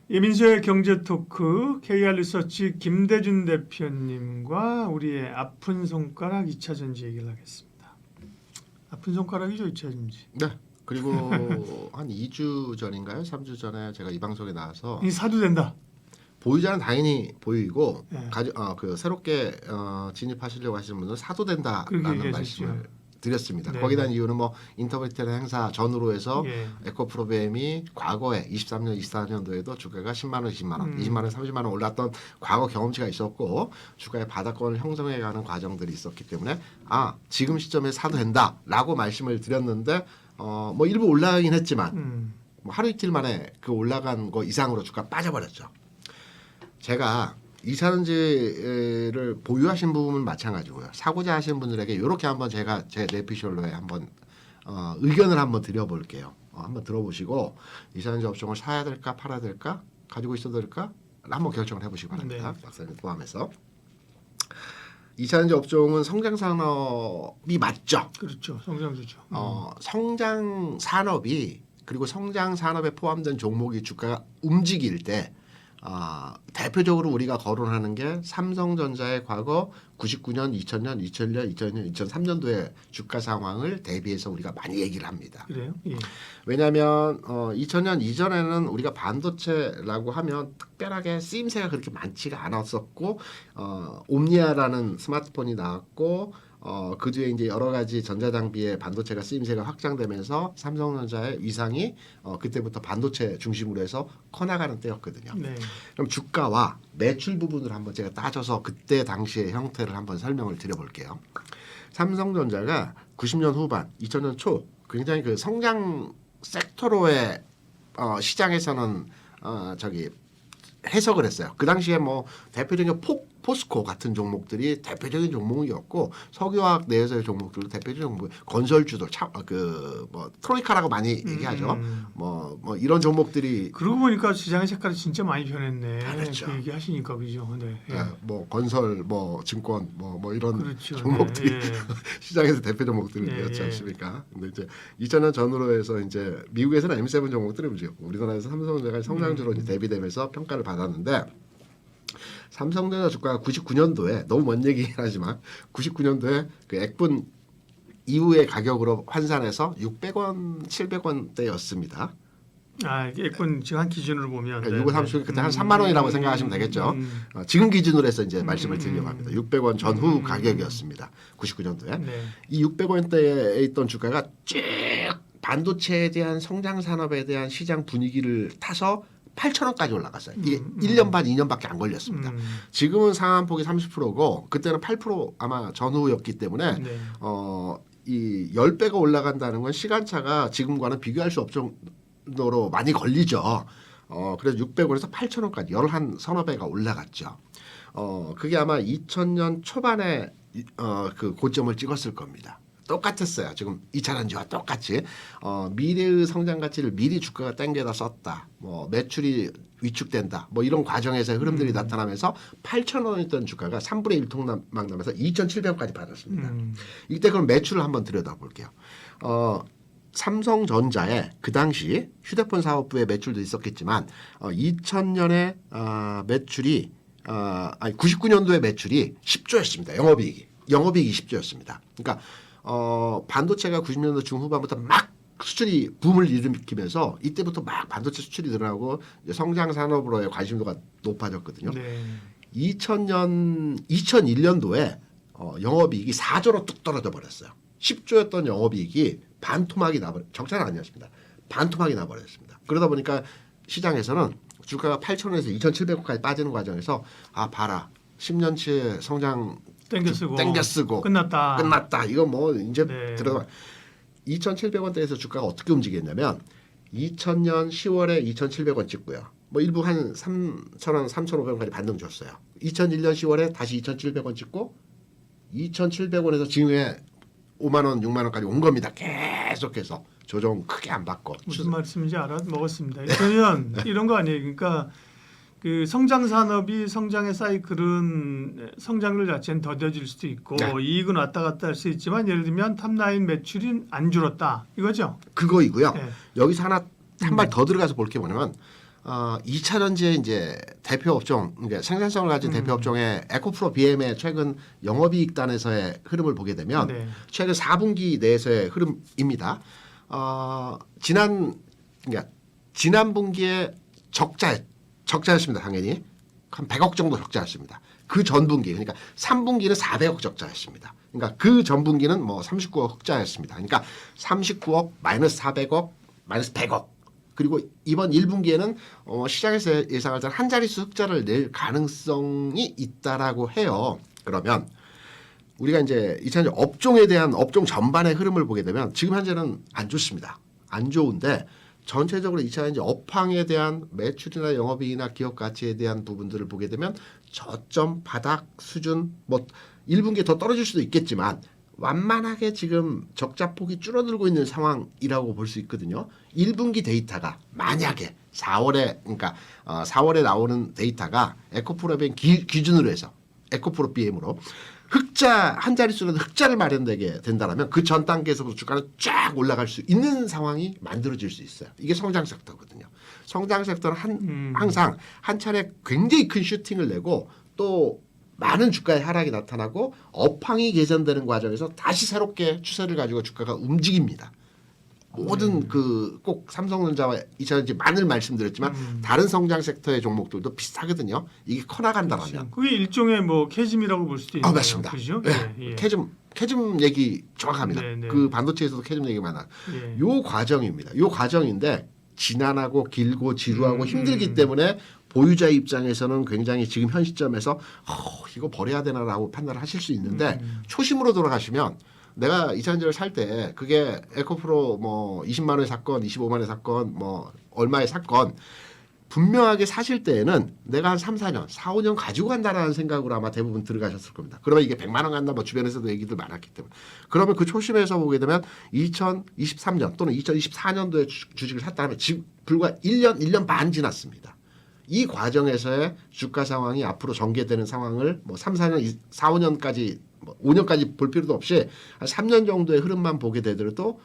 이민수의 경제토크 KR리서치 김대준 대표님과 우리의 아픈 손가락 2차 전지 얘기를 하겠습니다. 아픈 손가락이죠, 2차 전지. 네. 그리고 한 2주 전인가요? 3주 전에 제가 이 방송에 나와서 이 사도 된다. 보유자는 당연히 보유이고 네. 새롭게 진입하시려고 하시는 분은 사도 그렇게 된다라는 얘기하셨죠. 말씀을 드렸습니다. 네, 거기에 대한 네. 이유는 뭐 인터뷰 행사 전후로 해서 예. 에코프로비엠이 과거에 23년, 24년도에도 주가가 10만 원, 20만 원, 20만 원, 30만 원 올랐던 과거 경험치가 있었고 주가의 바닥권을 형성해가는 과정들이 있었기 때문에 지금 시점에 사도 된다라고 말씀을 드렸는데 뭐 일부 올라가긴 했지만 뭐 하루 이틀 만에 그 올라간 거 이상으로 주가 빠져버렸죠. 제가 이차전지를 보유하신 부분은 마찬가지고요. 사고자 하시는 분들에게 이렇게 한번 제가 제 내피셜로에 한번 의견을 한번 드려볼게요. 한번 들어보시고 이차전지 업종을 사야 될까 팔아야 될까 가지고 있어도 될까 한번 결정을 해보시기 바랍니다. 네. 박사님 포함해서. 이차전지 업종은 성장 산업이 맞죠. 그렇죠. 성장주죠. 성장 산업이 그리고 성장 산업에 포함된 종목이 주가가 움직일 때 대표적으로 우리가 거론하는 게 삼성전자의 과거 99년, 2000년, 2001년, 2002년, 2003년도의 주가 상황을 대비해서 우리가 많이 얘기를 합니다. 그래요? 예. 왜냐하면 2000년 이전에는 우리가 반도체라고 하면 특별하게 쓰임새가 그렇게 많지가 않았었고 옴니아라는 스마트폰이 나왔고 그 뒤에 이제 여러 가지 전자장비의 반도체가 쓰임새가 확장되면서 삼성전자의 위상이 그때부터 반도체 중심으로 해서 커나가는 때였거든요. 네. 그럼 주가와 매출 부분을 한번 제가 따져서 그때 당시의 형태를 한번 설명을 드려볼게요. 삼성전자가 90년 후반, 2000년 초 굉장히 그 성장 섹터로의 시장에서는 해석을 했어요. 그 당시에 뭐 대표적인 포스코 같은 종목들이 대표적인 종목이었고 석유화학 내에서의 종목들도 대표적인 종목, 건설주도 뭐 트로이카라고 많이 얘기하죠. 뭐 이런 종목들이 그러고 보니까 시장의 색깔이 진짜 많이 변했네. 변했죠. 그 얘기하시니까 그죠. 네. 예. 뭐 건설, 뭐 증권, 뭐 이런 그렇죠. 종목들이 네. 예. 시장에서 대표 종목들이었지 예, 예. 않습니까? 근데 이제 2000년 전후로 해서 이제 미국에서는 M7 종목들이 움직였고 우리나라에서 삼성전자가 성장주로 이제 대비되면서 평가를 받았는데 삼성전자 주가가 99년도에 너무 먼 얘기긴 하지만 99년도에 그 액분 이후의 가격으로 환산해서 600원, 700원대였습니다. 예쁜 지금 한 기준으로 보면 그러니까 6월 30일 그때 한 3만 원이라고 생각하시면 되겠죠. 지금 기준으로 해서 이제 말씀을 드리려고 합니다. 600원 전후 가격이었습니다. 99년도에. 네. 이 600원대에 있던 주가가 쭉 반도체에 대한 성장 산업에 대한 시장 분위기를 타서 8,000원까지 올라갔어요. 이게 1년 반, 2년밖에 안 걸렸습니다. 지금은 상한폭이 30%고 그때는 8% 아마 전후였기 때문에 네. 이 10배가 올라간다는 건 시간차가 지금과는 비교할 수 없을 정도로 많이 걸리죠. 그래서 600원에서 8,000원까지 한 서너 배가 올라갔죠. 그게 아마 2000년 초반에 그 고점을 찍었을 겁니다. 똑같았어요. 지금 2차전지와 똑같이 미래의 성장 가치를 미리 주가가 땡겨다 썼다. 뭐 매출이 위축된다. 뭐 이런 과정에서의 흐름들이 나타나면서 8,000원이었던 주가가 3분의 1 통락나면서 2,700원까지 받았습니다. 이때 그럼 매출을 한번 들여다볼게요. 삼성전자의 그 당시 휴대폰 사업부의 매출도 있었겠지만 2000년에 매출이 99년도에 매출이 10조였습니다. 영업이익이 10조였습니다. 그러니까 반도체가 90년대 중후반부터 막 수출이 붐을 일으키면서 이때부터 막 반도체 수출이 늘어나고 성장 산업으로의 관심도가 높아졌거든요. 네. 2001년도에 영업이익이 4조로 뚝 떨어져 버렸어요. 10조였던 영업이익이 반토막이 적자는 아니었습니다. 반토막이 나버렸습니다. 그러다 보니까 시장에서는 주가가 8,000원에서 2,700원까지 빠지는 과정에서 봐라 10년치의 성장 땡겨 쓰고 끝났다. 이거 뭐 이제 네. 들어가 2,700원대에서 주가가 어떻게 움직였냐면 2000년 10월에 2,700원 찍고요. 뭐 일부 한 3,000원, 3,500원까지 반등 줬어요. 2001년 10월에 다시 2,700원 찍고 2,700원에서 지금의 5만 원, 6만 원까지 온 겁니다. 계속해서 조정 크게 안 받고. 무슨 말씀인지 먹었습니다. 그러면 이런 거 아니에요. 그러니까 그 성장 산업이 성장의 사이클은 성장률 자체는 더뎌질 수도 있고 네. 이익은 왔다 갔다 할 수 있지만 예를 들면 탑라인 매출이 안 줄었다 이거죠. 그거이고요. 네. 여기서 한 발 더 들어가서 볼 게 뭐냐면 2차 전지의 이제 대표 업종, 그러니까 생산성을 가진 대표 업종의 에코프로 BM의 최근 영업이익단에서의 흐름을 보게 되면 네. 최근 4분기 내에서의 흐름입니다. 지난 분기에 적자였습니다. 당연히 한 100억 정도 적자였습니다. 그 전분기 그러니까 3분기는 400억 적자였습니다. 그러니까 그 전분기는 뭐 39억 흑자였습니다. 그러니까 39억 마이너스 400억 마이너스 100억 그리고 이번 1분기에는 시장에서 예상할 때는 한 자릿수 흑자를 낼 가능성이 있다라고 해요. 그러면 우리가 이제 2000년 업종에 대한 업종 전반의 흐름을 보게 되면 지금 현재는 안 좋습니다. 안 좋은데 전체적으로 2차 이제 업황에 대한 매출이나 영업이익이나 기업 가치에 대한 부분들을 보게 되면 저점 바닥 수준 뭐 1분기에 더 떨어질 수도 있겠지만 완만하게 지금 적자폭이 줄어들고 있는 상황이라고 볼 수 있거든요. 1분기 데이터가 만약에 4월에 나오는 데이터가 에코프로 BM 기준으로 해서 에코프로 BM으로 흑자 한 자릿수라도 흑자를 마련되게 된다면 그 전 단계에서부터 주가는 쫙 올라갈 수 있는 상황이 만들어질 수 있어요. 이게 성장 섹터거든요. 성장 섹터는 항상 한 차례 굉장히 큰 슈팅을 내고 또 많은 주가의 하락이 나타나고 업황이 개선되는 과정에서 다시 새롭게 추세를 가지고 주가가 움직입니다. 모든 그 꼭 삼성전자와 이차전지 많은 말씀드렸지만 다른 성장 섹터의 종목들도 비슷하거든요. 이게 커나간다면. 그게 일종의 뭐 캐즘이라고 볼 수도 있네요. 맞습니다. 그죠? 네. 예, 예. 캐즘 얘기 정확합니다. 네, 네. 그 반도체에서도 캐즘 얘기 많아. 예. 요 과정입니다. 요 과정인데 지난하고 길고 지루하고 힘들기 때문에 보유자 입장에서는 굉장히 지금 현 시점에서 이거 버려야 되나라고 판단을 하실 수 있는데 초심으로 돌아가시면 내가 이차전지를 살 때 그게 에코프로 뭐 20만 원에 샀건 25만 원에 샀건 뭐 얼마에 샀건 분명하게 사실 때에는 내가 한 3, 4년, 4, 5년 가지고 간다라는 생각으로 아마 대부분 들어가셨을 겁니다. 그러면 이게 100만 원 간다 뭐 주변에서도 얘기들 많았기 때문에. 그러면 그 초심에서 보게 되면 2023년 또는 2024년도에 주식을 샀다면 지금 불과 1년 반 지났습니다. 이 과정에서의 주가 상황이 앞으로 전개되는 상황을 뭐 3, 4년, 4, 5년까지 뭐 5년까지 볼 필요도 없이 한 3년 정도의 흐름만 보게 되더라도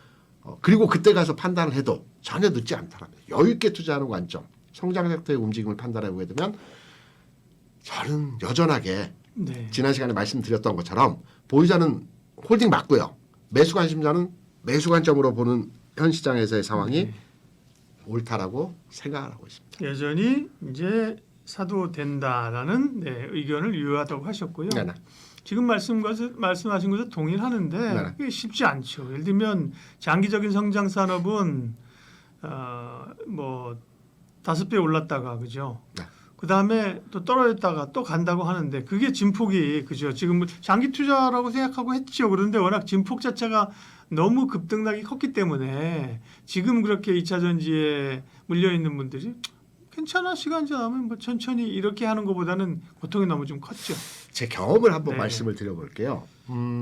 그리고 그때 가서 판단을 해도 전혀 늦지 않다랍니다. 여유 있게 투자하는 관점, 성장 섹터의 움직임을 판단해 보게 되면 저는 여전하게 네. 지난 시간에 말씀드렸던 것처럼 보유자는 홀딩 맞고요. 매수 관심자는 매수 관점으로 보는 현 시장에서의 상황이 옳다라고 생각을 하고 있습니다. 여전히 이제 사도 된다라는 의견을 유효하다고 하셨고요. 네네. 지금 말씀하신 것도 동일하는데 네네. 그게 쉽지 않죠. 예를 들면 장기적인 성장 산업은 뭐 5배 올랐다가 그죠. 네. 그 다음에 또 떨어졌다가 또 간다고 하는데 그게 진폭이 그죠. 지금 장기 투자라고 생각하고 했죠. 그런데 워낙 진폭 자체가 너무 급등락이 컸기 때문에 지금 그렇게 2차 전지에 물려 있는 분들이 괜찮아 시간 지나면 뭐 천천히 이렇게 하는 것보다는 고통이 너무 좀 컸죠. 제 경험을 한번 네. 말씀을 드려볼게요.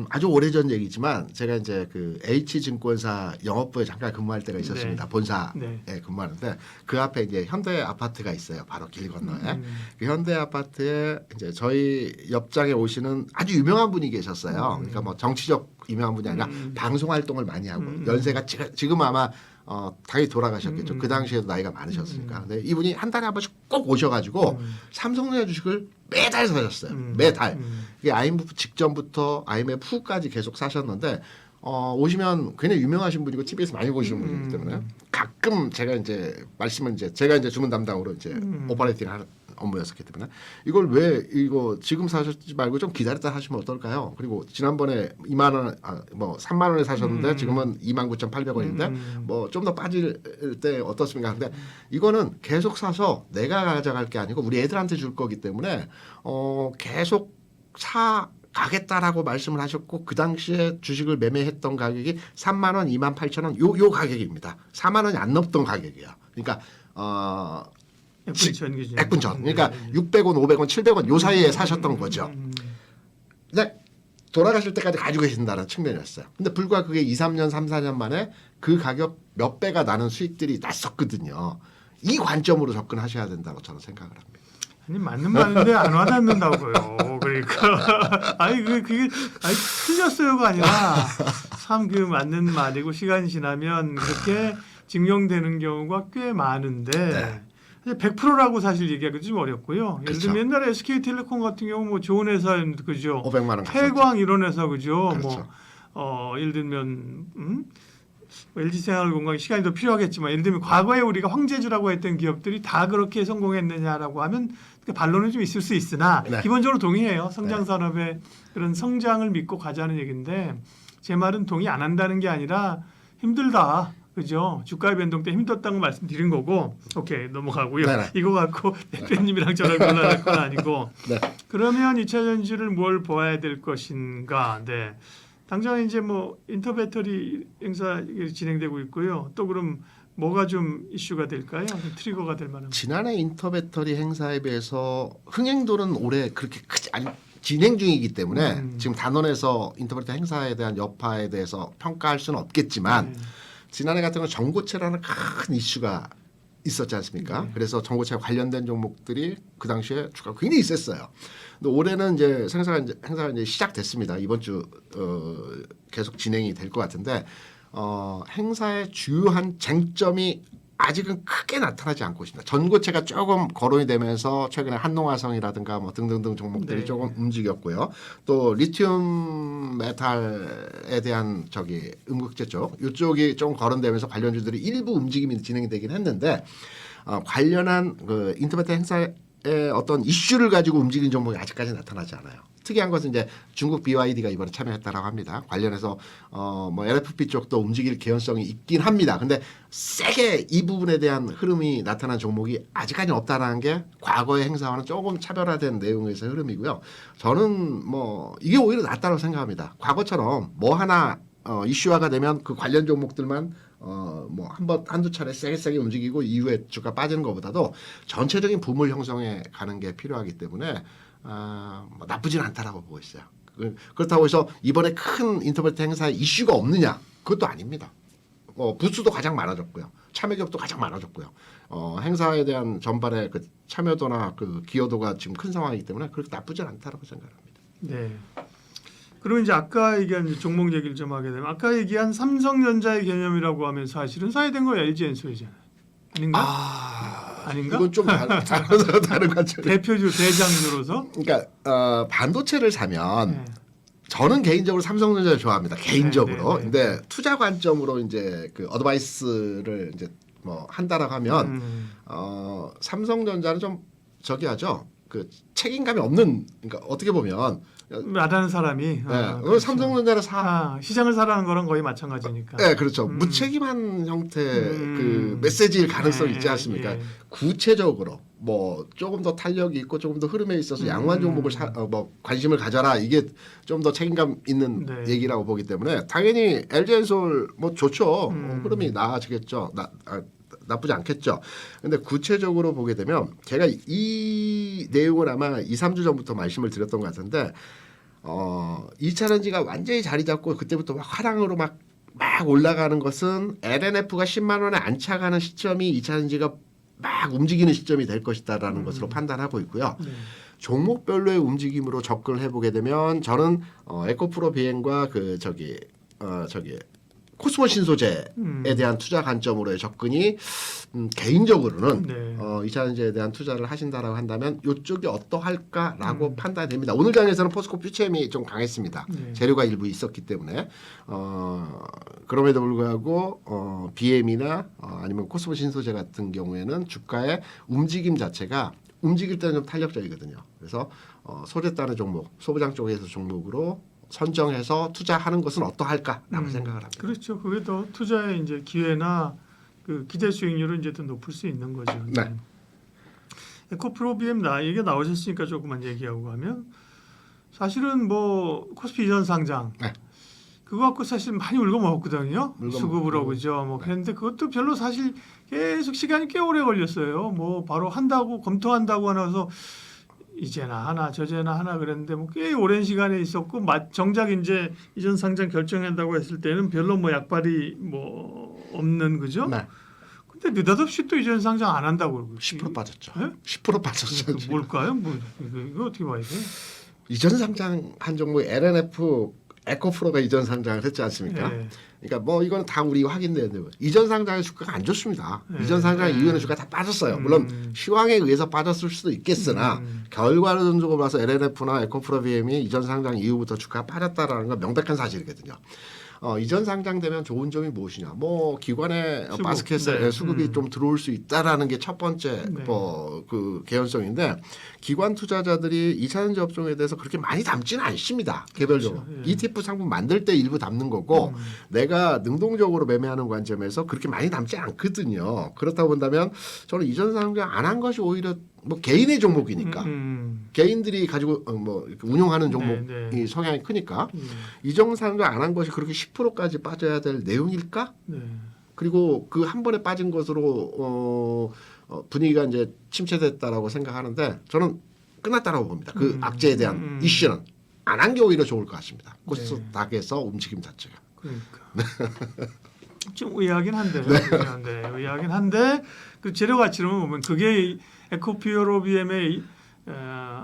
아주 오래전 얘기지만 제가 이제 그 H증권사 영업부에 잠깐 근무할 때가 있었습니다. 네. 본사에 네. 근무하는데 그 앞에 이제 현대 아파트가 있어요. 바로 길 건너에. 그 현대 아파트에 이제 저희 옆장에 오시는 아주 유명한 분이 계셨어요. 그러니까 뭐 정치적 유명한 분이 아니라 방송 활동을 많이 하고 연세가 지금 아마 당연히 돌아가셨겠죠. 그 당시에도 나이가 많으셨으니까. 근데 이분이 한 달에 한 번씩 꼭 오셔가지고 삼성전자 주식을 매달 사셨어요. 매달. 이게 IMF 직전부터 IMF 후까지 계속 사셨는데 오시면 굉장히 유명하신 분이고 TV에서 많이 보시는 분이기 때문에 가끔 제가 이제 말씀을 제가 이제 주문 담당으로 이제 오퍼레이팅 하는 업무였었기 때문에 이걸 왜 이거 지금 사셨지 말고 좀 기다렸다 하시면 어떨까요? 그리고 지난번에 2만 원, 뭐 3만 원에 사셨는데 지금은 29,800원인데 뭐 좀 더 빠질 때 어떻습니까? 근데 이거는 계속 사서 내가 가져갈 게 아니고 우리 애들한테 줄 거기 때문에 계속 가겠다라고 말씀을 하셨고 그 당시에 주식을 매매했던 가격이 3만 원, 28,000원 요 가격입니다. 4만 원이 안 넘던 가격이에요. 그러니까 액분전. 그러니까 600원, 500원, 700원 요 사이에 사셨던 거죠. 근데 돌아가실 때까지 가지고 계신다는 측면이었어요. 근데 불과 그게 2, 3년, 3, 4년 만에 그 가격 몇 배가 나는 수익들이 났었거든요. 이 관점으로 접근하셔야 된다고 저는 생각을 합니다. 아니 맞는 말인데 안 와닿는다고요. 그러니까 그게 틀렸어요가 아니라 참 그 맞는 말이고 시간이 지나면 그렇게 증명되는 경우가 꽤 많은데 네. 근데 100%라고 사실 얘기하기 좀 어렵고요. 예를 그렇죠. 들면 옛날에 SK텔레콤 같은 경우 뭐 좋은 회사였는데 그죠. 500만 원 태광 이런 회사 그죠. 그렇죠. 예를 들면 뭐 LG생활건강 시간이 더 필요하겠지만 예를 들면 과거에 우리가 황제주라고 했던 기업들이 다 그렇게 성공했느냐라고 하면 그 반론은 좀 있을 수 있으나 네. 기본적으로 동의해요. 성장 산업의 그런 성장을 믿고 가자는 얘기인데 제 말은 동의 안 한다는 게 아니라 힘들다. 그죠? 주가의 변동 때 힘들었다고 말씀드린 거고 오케이 넘어가고요. 네네. 이거 갖고 대표님이랑 저랑 곤란할 건 아니고 네. 그러면 2차 전지를 뭘 보아야 될 것인가? 네. 당장 이제 뭐 인터배터리 행사 진행되고 있고요. 또 그럼 뭐가 좀 이슈가 될까요? 트리거가 될 만한. 지난해 인터배터리 행사에 비해서 흥행도는 올해 그렇게 크지 않 진행 중이기 때문에 지금 단원에서 인터배터리 행사에 대한 여파에 대해서 평가할 수는 없겠지만 네. 지난해 같은 경우는 전고체라는 큰 이슈가 있었지 않습니까? 네. 그래서 전고체 관련된 종목들이 그 당시에 주가가 굉장히 셌어요. 근데 올해는 이제 행사가 이제 시작됐습니다. 이번 주 계속 진행이 될 것 같은데 행사의 주요한 쟁점이 아직은 크게 나타나지 않고 있습니다. 전고체가 조금 거론이 되면서 최근에 한농화성이라든가 뭐 등등등 종목들이 네. 조금 움직였고요. 또 리튬 메탈에 대한 음극재 쪽 이쪽이 좀 거론되면서 관련주들이 일부 움직임이 진행이 되긴 했는데 관련한 그 인터넷 행사의 어떤 이슈를 가지고 움직이는 종목이 아직까지 나타나지 않아요. 특이한 것은 이제 중국 BYD가 이번에 참여했다라고 합니다. 관련해서 뭐 LFP 쪽도 움직일 개연성이 있긴 합니다. 근데 세게 이 부분에 대한 흐름이 나타난 종목이 아직까지는 없다라는 게 과거의 행사와는 조금 차별화된 내용에서의 흐름이고요. 저는 뭐 이게 오히려 낫다고 생각합니다. 과거처럼 뭐 하나 이슈화가 되면 그 관련 종목들만 뭐 한두 차례 세게 움직이고 이후에 주가 빠지는 것보다도 전체적인 부물 형성에 가는 게 필요하기 때문에 뭐 나쁘지는 않다라고 보고 있어요. 그렇다고 해서 이번에 큰 인터넷 행사에 이슈가 없느냐? 그것도 아닙니다. 부수도 가장 많아졌고요. 참여격도 가장 많아졌고요. 행사에 대한 전반의 그 참여도나 그 기여도가 지금 큰 상황이기 때문에 그렇게 나쁘지는 않다라고 생각합니다. 네. 그리고 이제 아까 얘기한 종목 얘기를 좀 하게 되면 아까 얘기한 삼성전자의 개념이라고 하면 사실은 사회된 거 LG엔솔이잖아요. 아닌가? 아닌가? 이건 좀 다른 관점. 대표주 대장주로서. 그러니까 반도체를 사면 네. 저는 개인적으로 삼성전자를 좋아합니다. 개인적으로. 네. 근데 투자 관점으로 이제 그 어드바이스를 이제 뭐 한다라고 하면 삼성전자는 좀 하죠. 그 책임감이 없는, 그러니까 어떻게 보면 말하는 사람이 그렇죠. 삼성전자를 시장을 사라는 거랑 거의 마찬가지니까. 네, 그렇죠. 무책임한 형태의 그 메시지일 가능성이 있지 않습니까? 예. 구체적으로 뭐 조금 더 탄력이 있고 조금 더 흐름에 있어서 양호한 종목을 뭐 관심을 가져라, 이게 좀 더 책임감 있는 네. 얘기라고 보기 때문에 당연히 LG엔솔 뭐 좋죠. 흐름이 나아지겠죠. 나쁘지 않겠죠. 근데 구체적으로 보게 되면 제가 이 내용을 아마 2, 3주 전부터 말씀을 드렸던 것 같은데 2차 전지가 완전히 자리 잡고 그때부터 막 화랑으로 막 올라가는 것은 LNF가 10만 원에 안착하는 시점이 2차 전지가 막 움직이는 시점이 될 것이다라는 것으로 판단하고 있고요. 네. 종목별로의 움직임으로 접근을 해보게 되면 저는 에코프로 비행과 코스모 신소재에 대한 투자 관점으로의 접근이 개인적으로는 네. 2차 전지에 대한 투자를 하신다라고 한다면 이쪽이 어떠할까라고 판단이 됩니다. 오늘 장에서는 포스코 퓨체엠이 좀 강했습니다. 네. 재료가 일부 있었기 때문에 그럼에도 불구하고 BM이나 아니면 코스모 신소재 같은 경우에는 주가의 움직임 자체가 움직일 때는 좀 탄력적이거든요. 그래서 소재 따는 종목, 소부장 쪽에서 종목으로 선정해서 투자하는 것은 어떠할까라고 생각을 합니다. 그렇죠. 그게 더 투자의 이제 기회나 그 기대 수익률을 이제 더 높일 수 있는 거죠. 네. 에코프로 BM 얘기 나오셨으니까 조금만 얘기하고 가면 사실은 뭐 코스피 이전 상장 네. 그거 갖고 사실 많이 울고 먹었거든요. 울고 수급으로 먹고. 그죠. 뭐 네. 그랬는데 그것도 별로 사실 계속 시간이 꽤 오래 걸렸어요. 뭐 바로 한다고 검토한다고 하나서 이제나 하나 저제나 하나 그랬는데 뭐 꽤 오랜 시간에 있었고 정작 이제 이전 상장 결정한다고 했을 때는 별로 뭐 약발이 뭐 없는 그죠? 네. 근데 느닷없이 또 이전 상장 안 한다고 그러고 10% 빠졌죠. 네? 10% 빠졌죠. 뭘까요? 뭐 이거 어떻게 봐야 돼? 이전 상장한 종목이 LNF 에코프로가 이전 상장을 했지 않습니까? 네. 그러니까 뭐 이거는 다 우리 확인되는데 이전 상장의 주가가 안 좋습니다. 이전 상장 이후에는 주가 다 빠졌어요. 물론 시황에 의해서 빠졌을 수도 있겠으나 결과론적으로 봐서 LNF나 에코프로 BM이 이전 상장 이후부터 주가가 빠졌다라는 건 명백한 사실이거든요. 이전 상장되면 좋은 점이 무엇이냐? 뭐 기관의 수급, 바스켓에 네. 수급이 좀 들어올 수 있다라는 게 첫 번째 네. 그 개연성인데 기관 투자자들이 2차전지 업종에 대해서 그렇게 많이 담지는 않습니다. 개별적으로 그렇죠. 예. ETF 상품 만들 때 일부 담는 거고 내가 능동적으로 매매하는 관점에서 그렇게 많이 담지 않거든요. 그렇다 본다면 저는 이전 상장 안 한 것이 오히려 뭐 개인의 종목이니까 개인들이 가지고 뭐 이렇게 운용하는 종목이 네. 성향이 크니까 이전 상장 안 한 것이 그렇게 10%까지 빠져야 될 내용일까? 네. 그리고 그 한 번에 빠진 것으로 분위기가 이제 침체됐다라고 생각하는데 저는 끝났다라고 봅니다. 그 악재에 대한 이슈는 안 한 게 오히려 좋을 것 같습니다. 코스닥에서 움직임 자체가. 그러니까 좀 의아하긴 한데, 의아하긴 한데 그 재료 가치로 보면 그게 에코피어로 BM의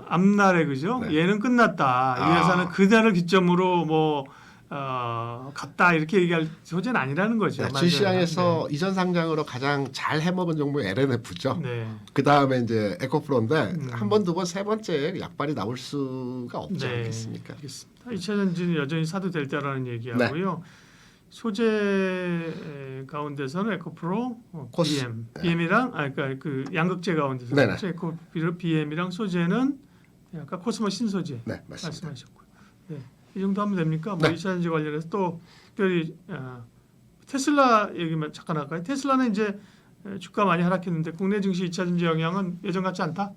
앞날에 그죠? 네. 얘는 끝났다. 이 회사는 그날을 기점으로 뭐 갔다 이렇게 얘기할 소재는 아니라는 거죠. 네, 맞아요. 주시장에서 이전 상장으로 가장 잘 해먹은 종목이 LNF죠. 네. 그 다음에 이제 에코프로인데 한 번, 두 번, 세 번째 약발이 나올 수가 없지 네. 않겠습니까? 알겠습니다. 2차전지는 여전히 사도 될 때라는 얘기하고요. 소재 가운데서는 에코프로, 코스. BM, BM이랑 그러니까 그 양극재 가운데서 네네. 에코프로, BM이랑 소재는 아까 코스모 신소재 네, 맞습니다. 말씀하셨고요. 네. 이 정도 하면 됩니까? 뭐 네. 2차전지 관련해서 또 특별히 테슬라 얘기만 잠깐 할까요? 테슬라는 이제 주가 많이 하락했는데 국내 증시 2차전지 영향은 예전 같지 않다.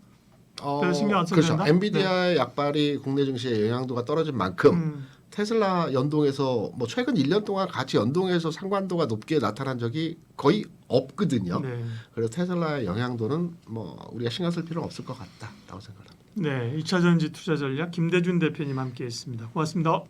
별로 신경 안 써도 그렇죠. 된다? 엔비디아의 약발이 국내 증시의 영향도가 떨어진 만큼 테슬라 연동해서 뭐 최근 1년 동안 같이 연동해서 상관도가 높게 나타난 적이 거의 없거든요. 네. 그래서 테슬라의 영향도는 뭐 우리가 신경 쓸 필요는 없을 것 같다라고 생각합니다. 네, 2차전지 투자 전략 김대준 대표님 함께했습니다. 고맙습니다.